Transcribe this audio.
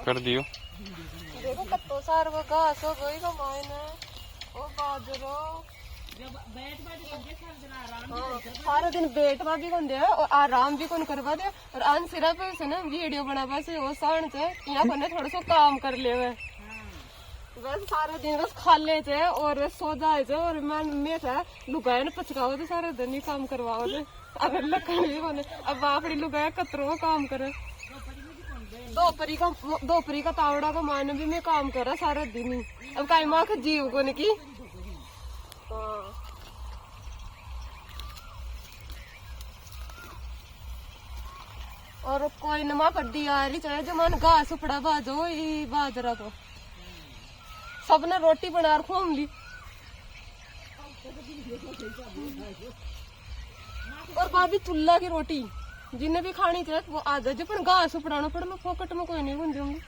कर दियो। देखो कत्तो सार वो घास हो गई का मायने ओ बाजरो सारा दिन बैठवा भी कौन दे और आराम भी कौन करवा दे और आन सिर्फ से ना वीडियो बनावा से वो साण से यहाँ पर थोड़ा सा काम कर ले वे बस सारा दिन बस खा ले थे और सो जाए थे और मैं था लुगाए ने पचकाओ तो सारा दिन ही काम करवाओ थे अगर लकड़ी कोने अब बापड़ी लुगाया कतरो काम करे दोपहरी का तावड़ा का मान भी मैं काम कर रहा सारा दिन ही अब काई माँ का जीव को की और कोई नमा कड्डी आ रही चाहे जो मन घास उपड़ा बाजो बाजरा को सबने रोटी बना रखो ली और भाभी चुल्ला की रोटी जिन्हें भी खानी चाहिए वो आदत जो पर घास उपड़ाना पड़े मैं फोकट में कोई नहीं बन दूंगी